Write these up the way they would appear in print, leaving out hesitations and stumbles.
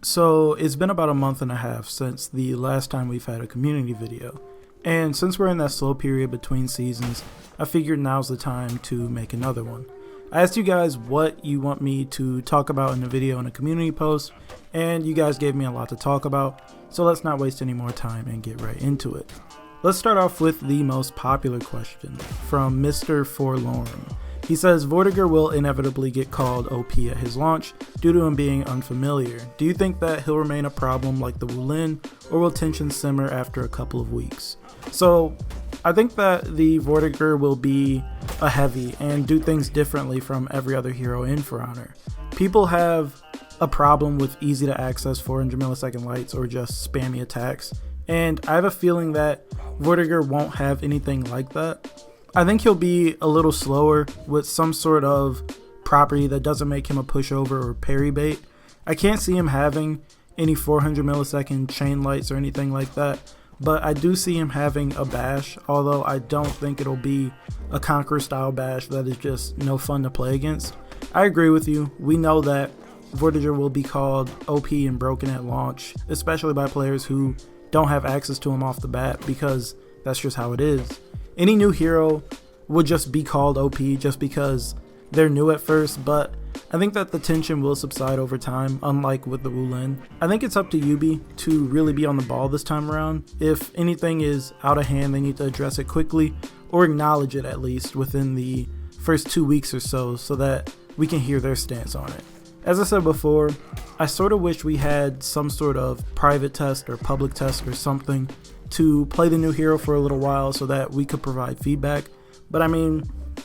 So it's been about a month and a half since the last time we've had a community video, and since we're in that slow period between seasons, I figured now's the time to make another one. I asked you guys what you want me to talk about in the video in a community post, and you guys gave me a lot to talk about, so let's not waste any more time and get right into it. Let's start off with the most popular question from Mr. Forlorn. He says Vortiger will inevitably get called OP at his launch due to him being unfamiliar. Do you think that he'll remain a problem like the Wulin, or will tension simmer after a couple of weeks? So I think that the Vortiger will be a heavy and do things differently from every other hero in For Honor. People have a problem with easy to access 400 millisecond lights or just spammy attacks, and I have a feeling that Vortiger won't have anything like that. I think he'll be a little slower with some sort of property that doesn't make him a pushover or parry bait. I can't see him having any 400 millisecond chain lights or anything like that, but I do see him having a bash, although I don't think it'll be a Conqueror style bash that is just no fun to play against. I agree with you. We know that Vortiger will be called OP and broken at launch, especially by players who don't have access to him off the bat, because that's just how it is. Any new hero would just be called OP just because they're new at first, but I think that the tension will subside over time, unlike with the Wulin. I think it's up to Yubi to really be on the ball this time around. If anything is out of hand, they need to address it quickly, or acknowledge it at least within the first 2 weeks or so that we can hear their stance on it. As I said before, I sort of wish we had some sort of private test or public test or something to play the new hero for a little while so that we could provide feedback, but I mean,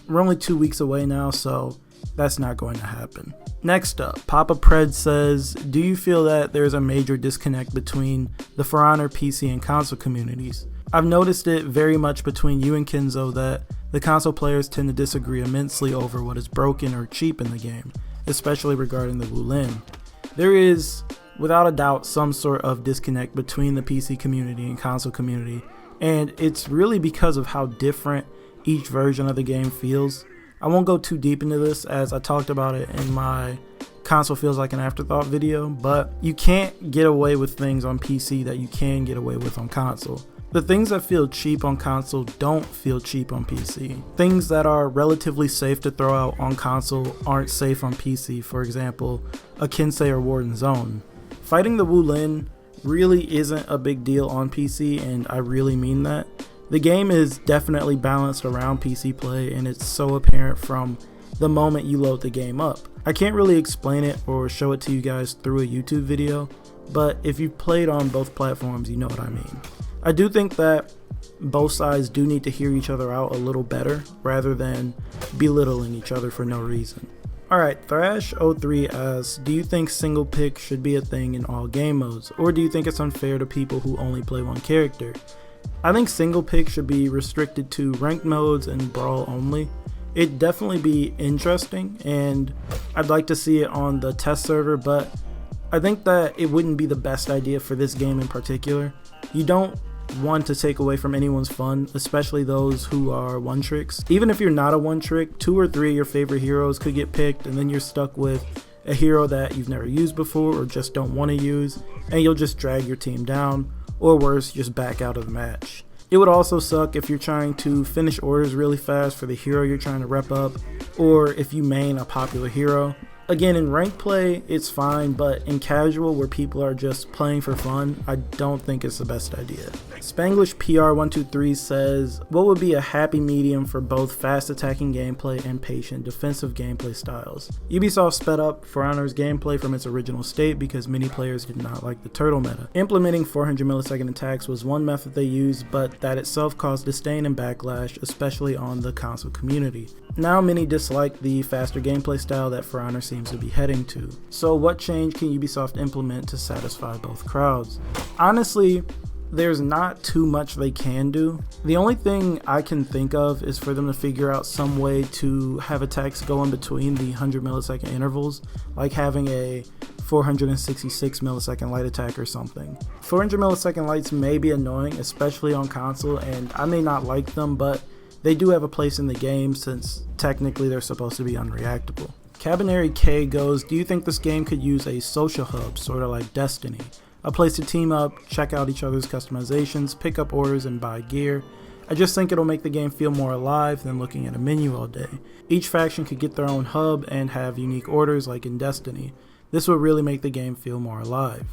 we're only 2 weeks away now, so that's not going to happen. Next up, Papa Pred says, do you feel that there's a major disconnect between the For Honor PC and console communities? I've noticed it very much between you and Kenzo that the console players tend to disagree immensely over what is broken or cheap in the game, especially regarding the Wulin. There is without a doubt some sort of disconnect between the PC community and console community, and it's really because of how different each version of the game feels. I won't go too deep into this as I talked about it in my console feels like an afterthought video, but you can't get away with things on PC that you can get away with on console. The things that feel cheap on console don't feel cheap on PC. Things that are relatively safe to throw out on console aren't safe on PC, for example, a Kensei or Warden Zone. Fighting the Wulin really isn't a big deal on PC, and I really mean that. The game is definitely balanced around PC play, and it's so apparent from the moment you load the game up. I can't really explain it or show it to you guys through a YouTube video, but if you've played on both platforms, you know what I mean. I do think that both sides do need to hear each other out a little better rather than belittling each other for no reason. Alright, Thrash03 asks, do you think single pick should be a thing in all game modes, or do you think it's unfair to people who only play one character? I think single pick should be restricted to ranked modes and brawl only. It'd definitely be interesting, and I'd like to see it on the test server, but I think that it wouldn't be the best idea for this game in particular. You don't want to take away from anyone's fun, especially those who are one tricks. Even if you're not a one trick, 2 or 3 of your favorite heroes could get picked, and then you're stuck with a hero that you've never used before or just don't want to use, and you'll just drag your team down, or worse, just back out of the match. It would also suck if you're trying to finish orders really fast for the hero you're trying to rep up, or if you main a popular hero. Again, in ranked play, it's fine, but in casual, where people are just playing for fun, I don't think it's the best idea. Spanglish PR123 says, what would be a happy medium for both fast attacking gameplay and patient defensive gameplay styles? Ubisoft sped up For Honor's gameplay from its original state because many players did not like the turtle meta. Implementing 400 millisecond attacks was one method they used, but that itself caused disdain and backlash, especially on the console community. Now many dislike the faster gameplay style that For Honor seems to be heading to. So what change can Ubisoft implement to satisfy both crowds? Honestly, there's not too much they can do. The only thing I can think of is for them to figure out some way to have attacks go in between the 100 millisecond intervals, like having a 466 millisecond light attack or something. 400 millisecond lights may be annoying, especially on console, and I may not like them, but they do have a place in the game since technically they're supposed to be unreactable. Cabinary K goes, do you think this game could use a social hub, sort of like Destiny? A place to team up, check out each other's customizations, pick up orders, and buy gear. I just think it'll make the game feel more alive than looking at a menu all day. Each faction could get their own hub and have unique orders like in Destiny. This would really make the game feel more alive.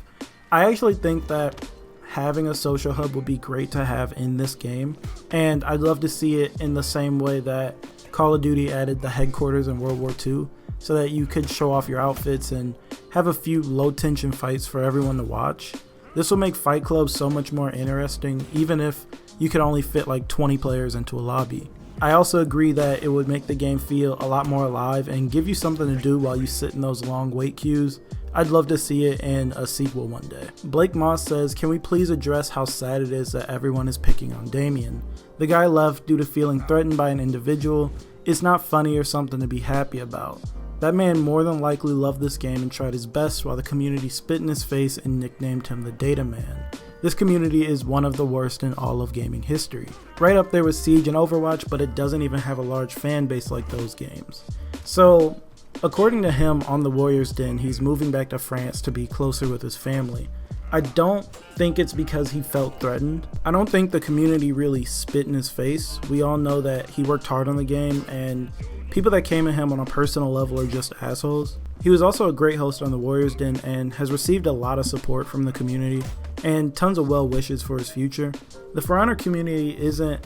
I actually think that having a social hub would be great to have in this game, and I'd love to see it in the same way that Call of Duty added the headquarters in World War II, so that you could show off your outfits and have a few low tension fights for everyone to watch. This will make Fight Club so much more interesting, even if you could only fit like 20 players into a lobby. I also agree that it would make the game feel a lot more alive and give you something to do while you sit in those long wait queues. I'd love to see it in a sequel one day. Blake Moss says, can we please address how sad it is that everyone is picking on Damian? The guy left due to feeling threatened by an individual. It's not funny or something to be happy about. That man more than likely loved this game and tried his best while the community spit in his face and nicknamed him the Data Man. This community is one of the worst in all of gaming history. Right up there with Siege and Overwatch, but it doesn't even have a large fan base like those games. So, according to him on the Warriors Den, he's moving back to France to be closer with his family. I don't think it's because he felt threatened. I don't think the community really spit in his face. We all know that he worked hard on the game, and people that came at him on a personal level are just assholes. He was also a great host on the Warriors Den and has received a lot of support from the community and tons of well wishes for his future. The For Honor community isn't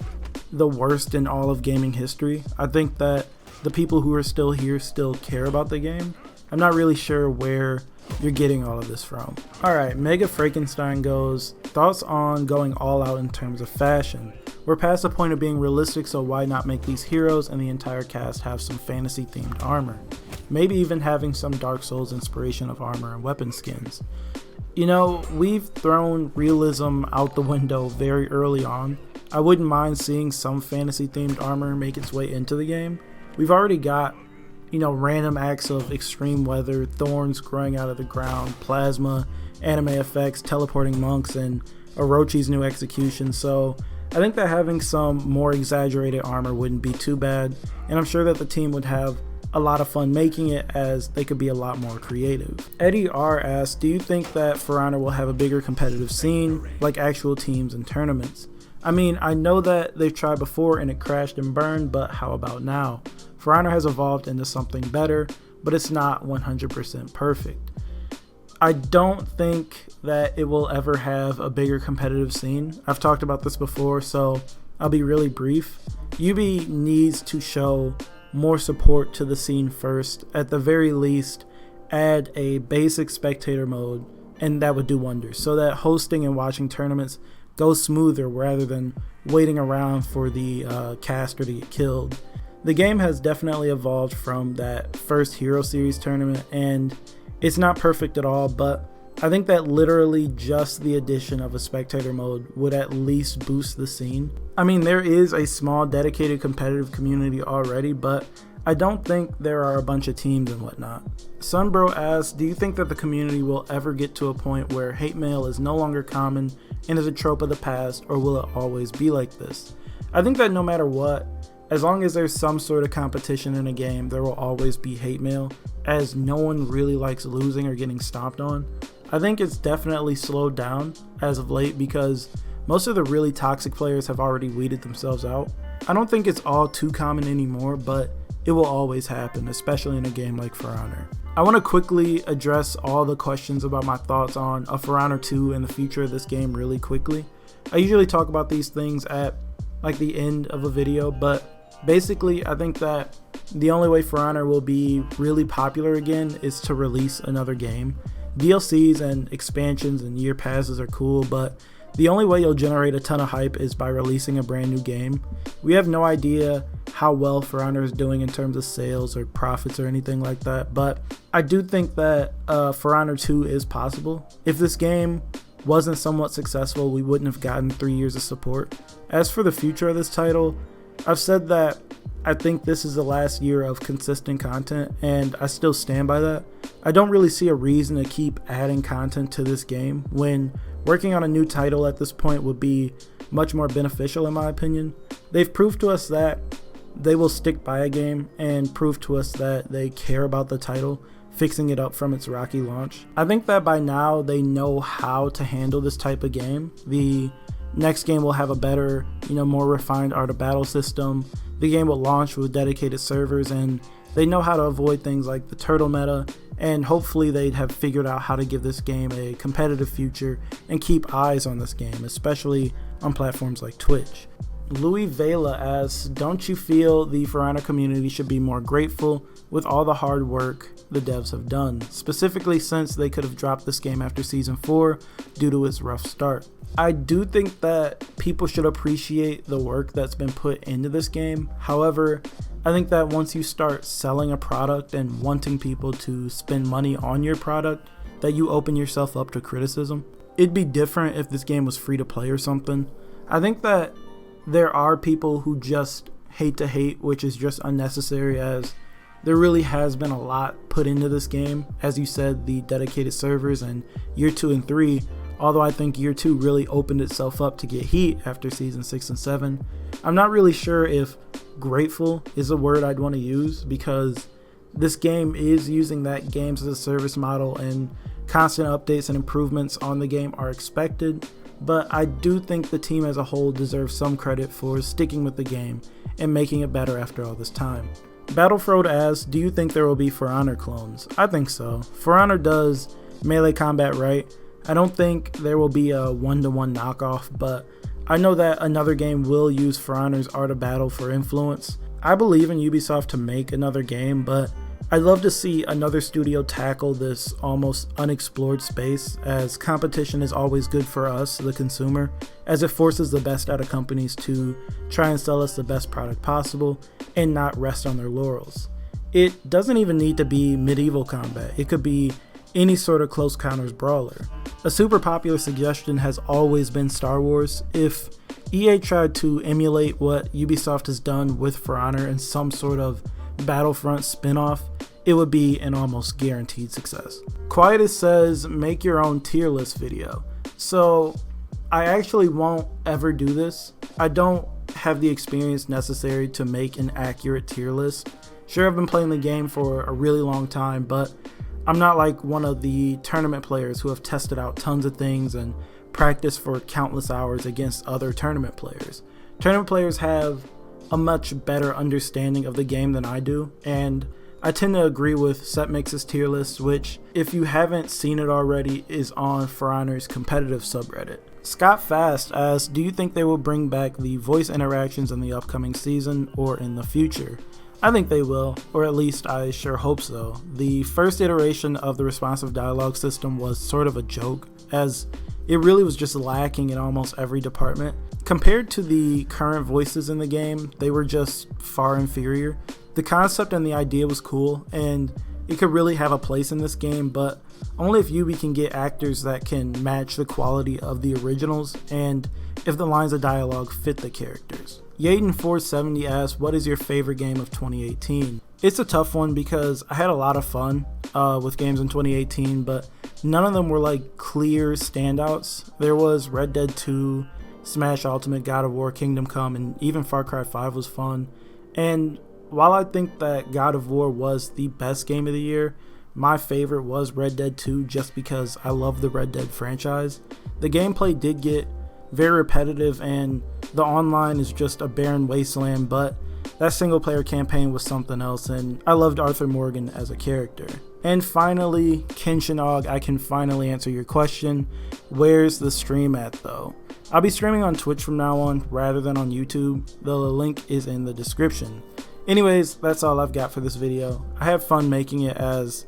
the worst in all of gaming history. I think that the people who are still here still care about the game. I'm not really sure where you're getting all of this from. Alright, Mega Frankenstein goes, thoughts on going all out in terms of fashion? We're past the point of being realistic, so why not make these heroes and the entire cast have some fantasy themed armor? Maybe even having some Dark Souls inspiration of armor and weapon skins. You know, we've thrown realism out the window very early on. I wouldn't mind seeing some fantasy themed armor make its way into the game. We've already got, random acts of extreme weather, thorns growing out of the ground, plasma, anime effects, teleporting monks, and Orochi's new execution, so I think that having some more exaggerated armor wouldn't be too bad, and I'm sure that the team would have a lot of fun making it, as they could be a lot more creative. Eddie R asks, do you think that For Honor will have a bigger competitive scene, like actual teams and tournaments? I mean, I know that they've tried before and it crashed and burned, but how about now? For Honor has evolved into something better, but it's not 100% perfect. I don't think that it will ever have a bigger competitive scene. I've talked about this before, so I'll be really brief. UB needs to show more support to the scene first. At the very least, add a basic spectator mode, and that would do wonders, so that hosting and watching tournaments goes smoother rather than waiting around for the caster to get killed. The game has definitely evolved from that first Hero Series tournament, and it's not perfect at all, but I think that literally just the addition of a spectator mode would at least boost the scene. I mean, there is a small dedicated competitive community already, but I don't think there are a bunch of teams and whatnot. Sunbro asks, do you think that the community will ever get to a point where hate mail is no longer common and is a trope of the past, or will it always be like this? I think that no matter what, as long as there's some sort of competition in a game, there will always be hate mail, as no one really likes losing or getting stomped on. I think it's definitely slowed down as of late because most of the really toxic players have already weeded themselves out. I don't think it's all too common anymore, but it will always happen, especially in a game like For Honor. I want to quickly address all the questions about my thoughts on a For Honor 2 and the future of this game really quickly. I usually talk about these things at the end of a video, but basically I think that the only way For Honor will be really popular again is to release another game. DLCs and expansions and year passes are cool, but the only way you'll generate a ton of hype is by releasing a brand new game. We have no idea how well For Honor is doing in terms of sales or profits or anything like that, but I do think that For Honor 2 is possible. If this game wasn't somewhat successful, we wouldn't have gotten 3 years of support. As for the future of this title, I've said that I think this is the last year of consistent content, and I still stand by that. I don't really see a reason to keep adding content to this game when working on a new title at this point would be much more beneficial in my opinion. They've proved to us that they will stick by a game and prove to us that they care about the title, fixing it up from its rocky launch. I think that by now they know how to handle this type of game. The next game will have a better, more refined art of battle system. The game will launch with dedicated servers, and they know how to avoid things like the turtle meta, and hopefully they'd have figured out how to give this game a competitive future and keep eyes on this game, especially on platforms like Twitch. Louis Vela asks, don't you feel the For Honor community should be more grateful with all the hard work the devs have done, specifically since they could have dropped this game after Season 4 due to its rough start? I do think that people should appreciate the work that's been put into this game. However, I think that once you start selling a product and wanting people to spend money on your product, that you open yourself up to criticism. It'd be different if this game was free to play or something. I think that there are people who just hate to hate, which is just unnecessary, as there really has been a lot put into this game. As you said, the dedicated servers and year 2 and 3, although I think year 2 really opened itself up to get heat after season 6 and 7. I'm not really sure if grateful is a word I'd want to use, because this game is using that games as a service model and constant updates and improvements on the game are expected. But I do think the team as a whole deserves some credit for sticking with the game and making it better after all this time. Battlefroad asks, do you think there will be For Honor clones? I think so. For Honor does melee combat right. I don't think there will be a one-to-one knockoff, but I know that another game will use For Honor's Art of Battle for influence. I believe in Ubisoft to make another game, but I'd love to see another studio tackle this almost unexplored space, as competition is always good for us, the consumer, as it forces the best out of companies to try and sell us the best product possible and not rest on their laurels. It doesn't even need to be medieval combat. It could be any sort of close counters brawler. A super popular suggestion has always been Star Wars. If EA tried to emulate what Ubisoft has done with For Honor in some sort of Battlefront spin-off, it would be an almost guaranteed success. Quietus says, make your own tier list video. So I actually won't ever do this. I don't have the experience necessary to make an accurate tier list. Sure, I've been playing the game for a really long time, but I'm not like one of the tournament players who have tested out tons of things and practiced for countless hours against other tournament players. Tournament players have a much better understanding of the game than I do, and I tend to agree with Setmix's tier list, which, if you haven't seen it already, is on For Honor's competitive subreddit. Scott Fast asks, do you think they will bring back the voice interactions in the upcoming season or in the future? I think they will, or at least I sure hope so. The first iteration of the responsive dialogue system was sort of a joke, as it really was just lacking in almost every department. Compared to the current voices in the game, they were just far inferior. The concept and the idea was cool, and it could really have a place in this game, but only if Ubi can get actors that can match the quality of the originals, and if the lines of dialogue fit the characters. Yaden470 asks, what is your favorite game of 2018? It's a tough one because I had a lot of fun with games in 2018, but none of them were like clear standouts. There was Red Dead 2, Smash Ultimate, God of War, Kingdom Come, and even Far Cry 5 was fun. And while I think that God of War was the best game of the year, my favorite was Red Dead 2 just because I love the Red Dead franchise. The gameplay did get very repetitive and the online is just a barren wasteland, but that single player campaign was something else, and I loved Arthur Morgan as a character. And finally, Kenshinog, I can finally answer your question. Where's the stream at though? I'll be streaming on Twitch from now on rather than on YouTube. The link is in the description. Anyways, that's all I've got for this video. I have fun making it, as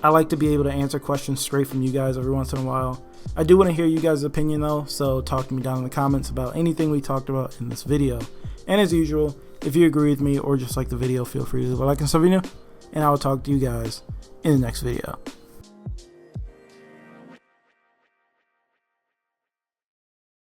I like to be able to answer questions straight from you guys every once in a while. I do want to hear you guys' opinion though, so talk to me down in the comments about anything we talked about in this video. And as usual, if you agree with me or just like the video, feel free to leave a like and sub, and I will talk to you guys in the next video.